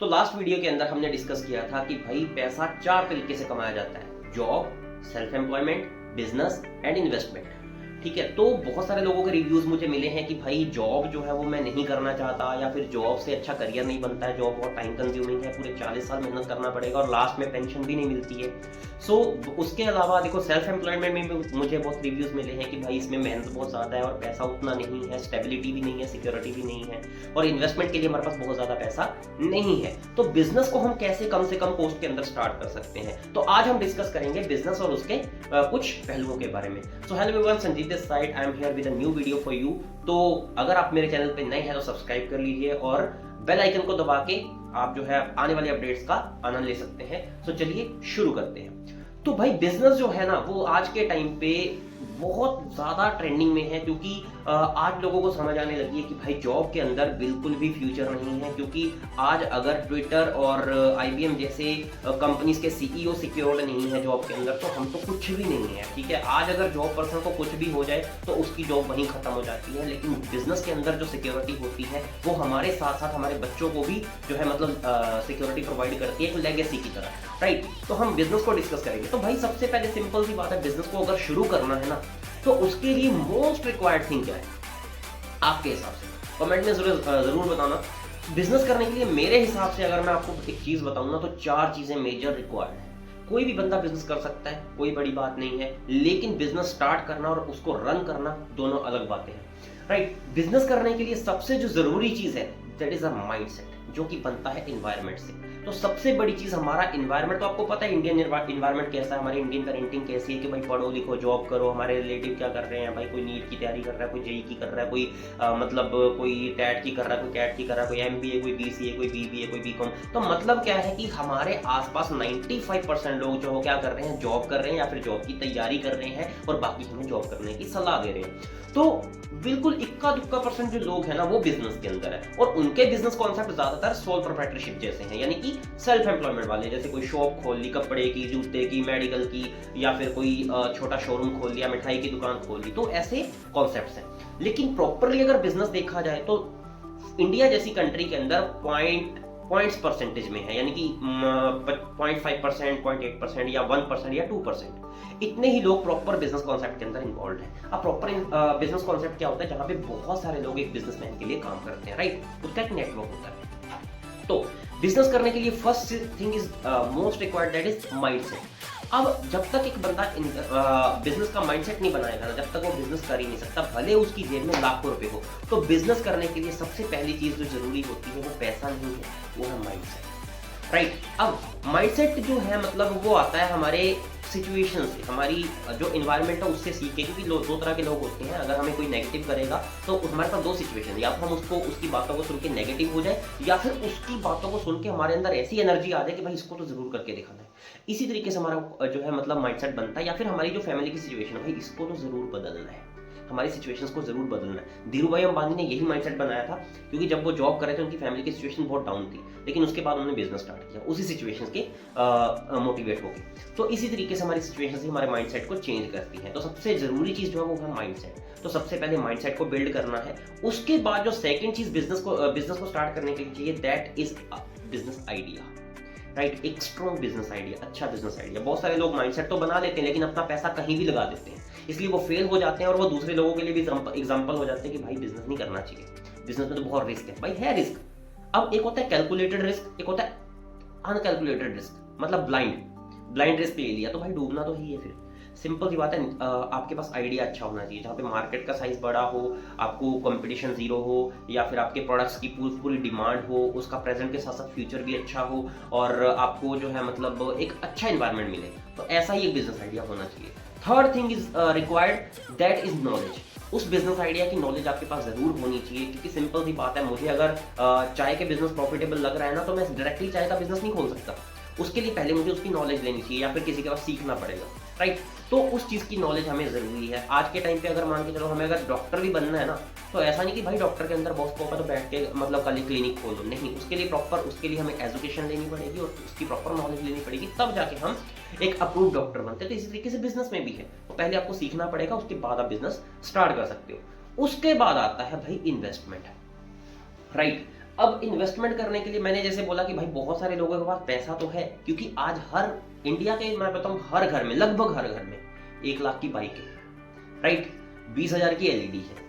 तो last video के अंदर हमने डिस्कस किया था कि भाई पैसा 4 तरीके से कमाया जाता है। Job, self employment, business and investment. ठीक है, तो बहुत सारे लोगों के रिव्यूज मुझे मिले हैं कि भाई जॉब जो है वो मैं नहीं करना चाहता, या फिर जॉब से अच्छा करियर नहीं बनता है, जॉब बहुत टाइम कंज्यूमिंग है, पूरे 40 साल मेहनत करना पड़ेगा और लास्ट में पेंशन भी नहीं मिलती है। सो उसके अलावा देखो, सेल्फ एम्प्लॉयमेंट में भी मुझे बहुत रिव्यूज मिले हैं कि भाई इसमें मेहनत बहुत ज़्यादा है और पैसा उतना नहीं है, स्टेबिलिटी भी नहीं है, सिक्योरिटी भी नहीं है, और इन्वेस्टमेंट के लिए हमारे पास बहुत ज़्यादा पैसा नहीं है। तो बिजनेस को हम कैसे कम से कम कॉस्ट के अंदर स्टार्ट कर सकते हैं, तो आज हम डिस्कस करेंगे बिजनेस और उसके कुछ पहलुओं के बारे में। So hello everyone, Sanjeet this side, I am here with a new video for you. तो अगर आप मेरे चैनल पे नए हैं तो सब्सक्राइब कर लीजिए और बेल आइकन को दबा के आप जो है आने वाले अपडेट्स का आनंद ले सकते हैं। तो चलिए शुरू करते हैं। तो भाई बिजनेस जो है ना वो आज के टाइम पे बहुत ज्यादा ट्रेंडिंग में है, क्योंकि आज लोगों को समझ आने लगी है कि भाई जॉब के अंदर बिल्कुल भी फ्यूचर नहीं है। क्योंकि आज अगर ट्विटर और IBM जैसे कंपनीज के CEO सिक्योर्ड नहीं है जॉब के अंदर, तो हम तो कुछ भी नहीं है। ठीक है, आज अगर जॉब पर्सन को कुछ भी हो जाए तो उसकी जॉब वहीं खत्म हो जाती है, लेकिन बिजनेस के अंदर जो सिक्योरिटी होती है वो हमारे साथ साथ हमारे बच्चों को भी जो है मतलब सिक्योरिटी प्रोवाइड करती है, एक लेगेसी की तरह। राइट, तो हम बिजनेस को डिस्कस करेंगे। तो भाई सबसे पहले सिंपल सी बात है, बिजनेस को अगर शुरू करना है ना तो उसके लिए मोस्ट रिक्वायर्ड थिंग क्या है आपके हिसाब से? कमेंट में जरूर बताना। बिजनेस करने के लिए मेरे हिसाब से अगर मैं आपको एक चीज बताऊं ना तो 4 चीजें मेजर रिक्वायर्ड है। कोई भी बंदा बिजनेस कर सकता है, कोई बड़ी बात नहीं है, लेकिन बिजनेस स्टार्ट करना और उसको रन करना दोनों अलग बातें हैं। राइट, बिजनेस करने के लिए सबसे जो जरूरी चीज है दैट इज अ माइंडसेट, जो कि बनता है एनवायरनमेंट से। तो सबसे बड़ी चीज हमारा एनवायरनमेंट, तो आपको पता है इंडियन एनवायरनमेंट कैसा है, हमारी इंडियन पेरेंटिंग कैसी है कि भाई पढ़ो लिखो जॉब करो। हमारे रिलेटिव क्या कर रहे हैं भाई, कोई नीट की तैयारी कर रहा है, कोई जेई की कर रहा है, कोई मतलब कोई टैट की कर रहा है, कोई कैट की कर रहा है, कोई MBA, कोई BCA, कोई BBA, कोई BCom। तो मतलब क्या है कि हमारे आसपास 95% लोग जो क्या कर रहे हैं, जॉब कर रहे हैं या फिर जॉब की तैयारी कर रहे हैं, और बाकी हमें जॉब करने की सलाह दे रहे हैं। तो बिल्कुल इक्का दुक्का % जो लोग हैं ना वो बिजनेस के अंदर है, और उनके बिजनेस कॉन्सेप्ट ज्यादातर सोल प्रोप्राइटरशिप जैसे हैं, यानी कि सेल्फ एम्प्लॉयमेंट वाले। जैसे कोई शॉप खोल ली कपड़े की, जूते की, मेडिकल की, या फिर कोई छोटा शोरूम खोल लिया, मिठाई की दुकान खोल ली, तो ऐसे कॉन्सेप्ट्स हैं। लेकिन प्रॉपरली अगर बिजनेस देखा जाए तो इंडिया जैसी कंट्री के अंदर पॉइंट्स परसेंटेज में है, यानी कि 0.5%, 0.8% या 1% या 2%, इतने ही लोग प्रॉपर बिजनेस कॉन्सेप्ट के अंदर इन्वॉल्व हैं। अब प्रॉपर बिजनेस कॉन्सेप्ट क्या होता है, जहां पे बहुत सारे लोग एक बिजनेसमैन के लिए काम करते हैं। राइट, उसका एक नेटवर्क होता है। तो बिजनेस करने के लिए first thing is most required, that is mindset. अब जब तक एक बंदा बिजनेस का माइंडसेट नहीं बनाएगा ना, जब तक वो बिजनेस कर ही नहीं सकता, भले उसकी जेब में लाखों रुपए हो। तो बिजनेस करने के लिए सबसे पहली चीज जो जरूरी होती है वो पैसा नहीं है, वो है माइंडसेट। राइट, अब माइंडसेट जो है मतलब वो आता है हमारे सिचुएशन से, हमारी जो इन्वायरमेंट है उससे सीख के। क्योंकि दो तरह के लोग होते हैं, अगर हमें कोई नेगेटिव करेगा तो हमारे पास 2 सिचुएशन, या तो हम उसकी बातों को सुन के नेगेटिव हो जाए, या फिर उसकी बातों को सुन के हमारे अंदर ऐसी एनर्जी आ जाए कि भाई इसको तो जरूर करके दिखाना है। इसी तरीके से हमारा जो है मतलब माइंडसेट बनता है। या फिर हमारी जो फैमिली की सिचुएशन है, भाई इसको तो जरूर बदलना है, हमारी सिचुएशंस को जरूर बदलना है। धीरू भाई अंबानी ने यही माइंडसेट बनाया था, क्योंकि जब वो जॉब कर रहे थे उनकी फैमिली की सिचुएशन बहुत डाउन थी, लेकिन उसके बाद उन्होंने बिजनेस स्टार्ट किया उसी सिचुएशंस के मोटिवेट होकर। तो इसी तरीके से हमारी सिचुएशंस ही हमारे माइंडसेट को चेंज करती है। तो सबसे जरूरी चीज जो है वो है माइंडसेट। तो सबसे पहले माइंडसेट को बिल्ड करना है। उसके बाद जो सेकंड चीज बिजनेस को स्टार्ट करने के लिए चाहिए, that is business idea. Right, एक स्ट्रॉन्ग बिजनेस आइडिया, अच्छा बिजनेस आइडिया। बहुत सारे लोग माइंडसेट तो बना लेते हैं, लेकिन अपना पैसा कहीं भी लगा देते हैं, इसलिए वो फेल हो जाते हैं, और वो दूसरे लोगों के लिए भी एग्जांपल हो जाते हैं कि भाई बिजनेस नहीं करना चाहिए, बिजनेस में तो बहुत रिस्क है। भाई है रिस्क। अब एक होता है कैलकुलेटेड रिस्क, एक होता है अनकैलकुलेटेड रिस्क, मतलब ब्लाइंड रिस्क ले लिया तो भाई डूबना तो ही है। फिर सिंपल सी बात है, आपके पास आइडिया अच्छा होना चाहिए, जहाँ पे मार्केट का साइज बड़ा हो, आपको कंपटीशन जीरो हो, या फिर आपके प्रोडक्ट्स की पूरी डिमांड हो, उसका प्रेजेंट के साथ साथ फ्यूचर भी अच्छा हो, और आपको जो है मतलब एक अच्छा एनवायरनमेंट मिले। तो ऐसा ही एक बिजनेस आइडिया होना चाहिए। Third thing is required, that is knowledge. उस बिजनेस आइडिया की नॉलेज आपके पास जरूर होनी चाहिए, क्योंकि सिंपल सी बात है, मुझे अगर चाय के बिजनेस प्रॉफिटेबल लग रहा है ना, तो मैं डायरेक्टली चाय का बिजनेस नहीं खोल सकता। उसके लिए पहले मुझे उसकी नॉलेज लेनी चाहिए, या फिर किसी के पास सीखना पड़ेगा। राइट, तो उस चीज की नॉलेज हमें जरूरी है। आज के टाइम पे अगर मान के चलो हमें अगर डॉक्टर भी बनना है ना, तो ऐसा नहीं कि भाई डॉक्टर के अंदर बहुत स्कोप है तो बैठ के मतलब कल क्लिनिक खोल दो, नहीं। उसके लिए हमें एजुकेशन लेनी पड़ेगी और उसकी प्रॉपर नॉलेज लेनी पड़ेगी, तब जाके हम एक अप्रूव डॉक्टर बनते हैं। तो इसी तरीके से बिजनेस में भी है, तो पहले आपको सीखना पड़ेगा, उसके बाद आप बिजनेस स्टार्ट कर सकते हो। उसके बाद आता है भाई इन्वेस्टमेंट। राइट, अब इन्वेस्टमेंट करने के लिए मैंने जैसे बोला कि भाई बहुत सारे लोगों के पास पैसा तो है, क्योंकि आज हर इंडिया के मैं बताऊं हर घर में, लगभग हर घर में 1 लाख की बाइक है, राइट, 20,000 की एलईडी है,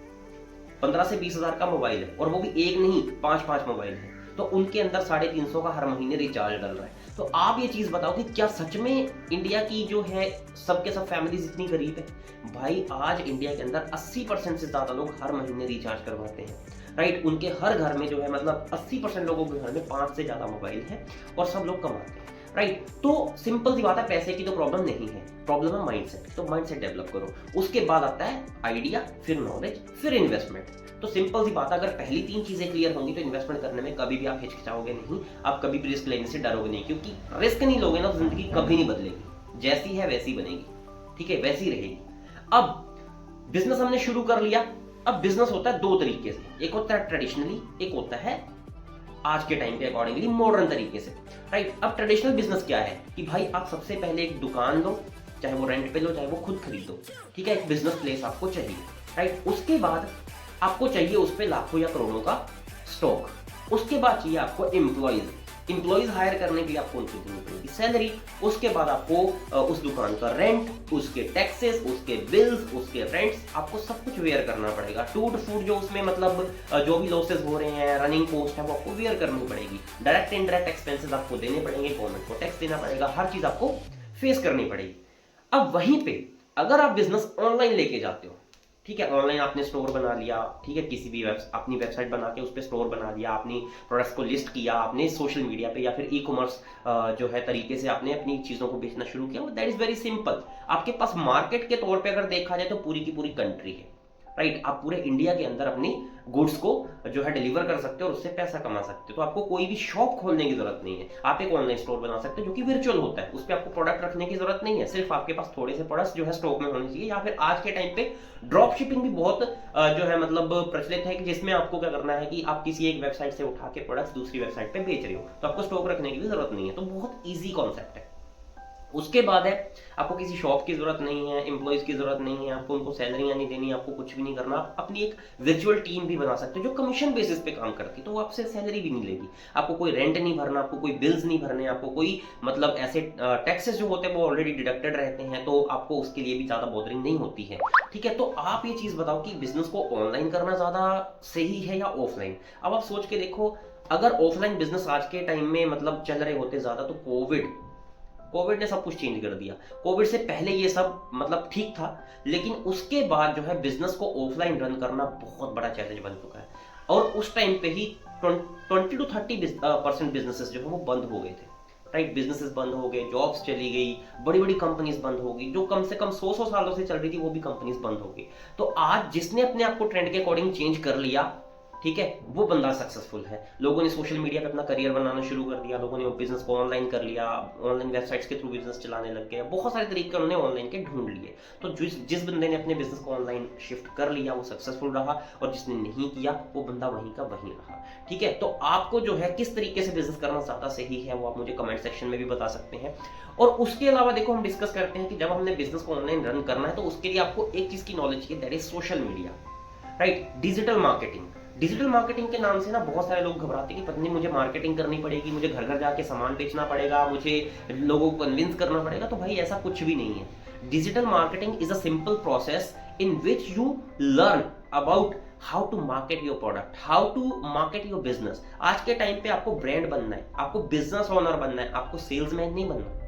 15 से 20,000 का मोबाइल है, और वो भी एक नहीं 5-5 मोबाइल है, तो उनके अंदर 350 का हर महीने रिचार्ज डल रहा है। तो आप ये चीज बताओ कि क्या सच में इंडिया की जो है सबके सब फैमिलीज इतनी गरीब है? भाई आज इंडिया के अंदर 80% से ज्यादा लोग हर महीने रिचार्ज करवाते हैं, राइट। उनके हर घर में जो है मतलब 80% लोगों के घर में 5 से ज्यादा मोबाइल है और सब लोग कमाते हैं, राइट। तो सिंपल सी बात है, पैसे की तो प्रॉब्लम नहीं है, प्रॉब्लम है माइंडसेट। तो माइंडसेट डेवलप करो, उसके बाद आता है आइडिया, फिर नॉलेज, फिर इन्वेस्टमेंट। तो सिंपल सी बात है, अगर पहली 3 चीजें क्लियर होंगी तो इन्वेस्टमेंट करने में कभी भी आप हिचकिचाओगे नहीं, आप कभी भी रिस्क लेने से डरोगे नहीं, क्योंकि रिस्क नहीं लोगे ना तो जिंदगी कभी नहीं बदलेगी, जैसी है वैसी बनेगी, ठीक है, वैसी रहेगी। अब बिजनेस हमने शुरू कर लिया। अब बिजनेस होता है 2 तरीके से, एक होता है ट्रेडिशनली, एक होता है आज के टाइम पे अकॉर्डिंगली मॉडर्न तरीके से, राइट। अब ट्रेडिशनल बिजनेस क्या है कि भाई आप सबसे पहले एक दुकान लो, चाहे वो रेंट पे लो, चाहे वो खुद खरीद लो, ठीक है, एक बिजनेस प्लेस आपको चाहिए, राइट। उसके बाद आपको चाहिए उस पे लाखों या करोड़ों का स्टॉक, उसके बाद चाहिए आपको एम्प्लॉइज हायर करने के लिए आपको उनको देनी पड़ेगी सैलरी, उसके बाद आपको उस दुकान का रेंट, उसके टैक्सेस, उसके बिल्स, उसके रेंट्स, आपको सब कुछ वेयर करना पड़ेगा। टूट फूट जो उसमें मतलब जो भी लॉसेस हो रहे हैं, रनिंग कॉस्ट है, वो आपको वेयर करनी पड़ेगी। डायरेक्ट इनडायरेक्ट एक्सपेंसेस आपको देने पड़ेंगे, गवर्नमेंट को टैक्स देना पड़ेगा, हर चीज आपको फेस करनी पड़ेगी। अब वहीं पे अगर आप बिजनेस ऑनलाइन लेके जाते हो, ठीक है, ऑनलाइन आपने स्टोर बना लिया, ठीक है, किसी भी अपनी वेबसाइट बना के उस पर स्टोर बना लिया, अपनी प्रोडक्ट्स को लिस्ट किया, आपने सोशल मीडिया पे या फिर ई कॉमर्स जो है तरीके से आपने अपनी चीज़ों को बेचना शुरू किया, दैट इज वेरी सिंपल। आपके पास मार्केट के तौर पे अगर देखा जाए तो पूरी की पूरी कंट्री है, राइट। आप पूरे इंडिया के अंदर अपनी गुड्स को जो है डिलीवर कर सकते हो और उससे पैसा कमा सकते हो। तो आपको कोई भी शॉप खोलने की जरूरत नहीं है, आप एक ऑनलाइन स्टोर बना सकते हो जो कि वर्चुअल होता है, उस पर आपको प्रोडक्ट रखने की जरूरत नहीं है, सिर्फ आपके पास थोड़े से प्रोडक्ट्स जो है स्टॉक में होने चाहिए। या फिर आज के टाइम पे ड्रॉप शिपिंग भी बहुत जो है मतलब प्रचलित है, कि जिसमें आपको क्या करना है कि आप किसी एक वेबसाइट से उठा के प्रोडक्ट्स दूसरी वेबसाइट पे बेच रहे हो, तो आपको स्टॉक रखने की भी जरूरत नहीं है। तो बहुत ईजी कॉन्सेप्ट है। उसके बाद है आपको किसी शॉप की जरूरत नहीं है, एम्प्लॉइज की जरूरत नहीं है, आपको उनको सैलरियां नहीं देनी, आपको कुछ भी नहीं करना। आप अपनी एक वर्चुअल टीम भी बना सकते हो जो कमीशन बेसिस पे काम करती है, तो वो आपसे सैलरी भी नहीं लेगी, आपको कोई रेंट नहीं भरना, आपको कोई बिल्स नहीं भरने, आपको कोई मतलब ऐसे टैक्सेस जो होते हैं वो ऑलरेडी डिडक्टेड रहते हैं, तो आपको उसके लिए भी ज्यादा बॉदरिंग नहीं होती है, ठीक है। तो आप ये चीज बताओ कि बिजनेस को ऑनलाइन करना ज्यादा सही है या ऑफलाइन? अब आप सोच के देखो, अगर ऑफलाइन बिजनेस आज के टाइम में मतलब चल रहे होते ज्यादा, तो कोविड ने सब कुछ चेंज कर दिया। कोविड से पहले ये सब मतलब ठीक था, लेकिन उसके बाद जो है बिजनेस को ऑफलाइन रन करना बहुत बड़ा चैलेंज बन चुका है। और उस टाइम पे ही 20 to 30% बिजनेसेस जो है वो बंद हो गए थे, राइट। बिजनेसेस बंद हो गए, जॉब्स चली गई, बड़ी बड़ी कंपनीज बंद हो गई, जो कम से कम 100 सालों से चल रही थी वो भी कंपनीज बंद हो गई। तो आज जिसने अपने आप को ट्रेंड के अकॉर्डिंग चेंज कर लिया, ठीक है, वो बंदा सक्सेसफुल है। लोगों ने सोशल मीडिया पे अपना करियर बनाना शुरू कर दिया, लोगों ने बिजनेस को ऑनलाइन कर लिया, ऑनलाइन वेबसाइट्स के थ्रू बिजनेस चलाने लग गए, बहुत सारे तरीके उन्होंने ऑनलाइन के ढूंढ लिए। तो जिस बंदे ने अपने बिजनेस को ऑनलाइन शिफ्ट कर लिया वो सक्सेसफुल रहा, और जिसने नहीं किया वो बंदा वहीं का वहीं रहा, ठीक है। तो आपको जो है किस तरीके से बिजनेस करना ज्यादा सही है वो आप मुझे कमेंट सेक्शन में भी बता सकते हैं। और उसके अलावा देखो, हम डिस्कस करते हैं कि जब हमने बिजनेस को ऑनलाइन रन करना है तो उसके लिए आपको एक चीज की नॉलेज चाहिए, that is social media, right. Digital marketing के नाम से ना बहुत सारे लोग घबराते हैं कि पता नहीं मुझे मार्केटिंग करनी पड़ेगी, मुझे घर घर जाके सामान बेचना पड़ेगा, मुझे लोगों को कन्विंस करना पड़ेगा। तो भाई ऐसा कुछ भी नहीं है। Digital marketing is a simple process in which you learn about how to market your product, how to market your business. आज के टाइम पे आपको ब्रांड बनना है, आपको बिजनेस ओनर बनना है, आपको सेल्समैन नहीं बनना,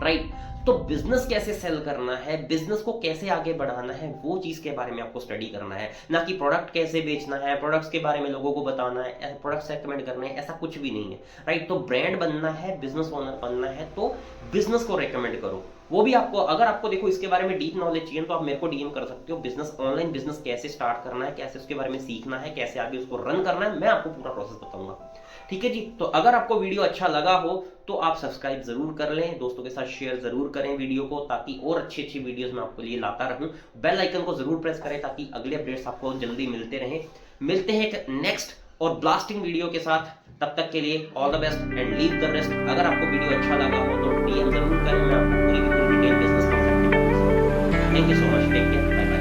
राइट। तो बिजनेस कैसे सेल करना है, बिजनेस को कैसे आगे बढ़ाना है, वो चीज के बारे में आपको स्टडी करना है, ना कि प्रोडक्ट कैसे बेचना है, प्रोडक्ट्स के बारे में लोगों को बताना है, प्रोडक्ट्स रेकमेंड करने हैं, ऐसा कुछ भी नहीं है, राइट। तो ब्रांड बनना है, बिजनेस ओनर बनना है, तो बिजनेस को रेकमेंड करो। वो भी आपको, अगर आपको देखो इसके बारे में डीप नॉलेज चाहिए तो आप मेरे को डीएम कर सकते हो। बिजनेस, ऑनलाइन बिजनेस कैसे स्टार्ट करना है, कैसे उसके बारे में सीखना है, कैसे आगे उसको रन करना है, मैं आपको पूरा प्रोसेस बताऊंगा, ठीक है जी। तो अगर आपको वीडियो अच्छा लगा हो तो आप सब्सक्राइब जरूर कर लें, दोस्तों के साथ शेयर जरूर करें वीडियो को, ताकि और अच्छी वीडियोस मैं आपके लिए लाता रहूं। बेल आइकन को जरूर प्रेस करें ताकि अगले अपडेट्स आपको जल्दी मिलते रहें। मिलते हैं एक नेक्स्ट और ब्लास्टिंग वीडियो के साथ, तब तक के लिए all the best and leave the rest. अगर आपको वीडियो अच्छा लगा हो तो डीएम जरूर करें, मैं आपको पूरी detail business concept. Thank you so much, take care, bye.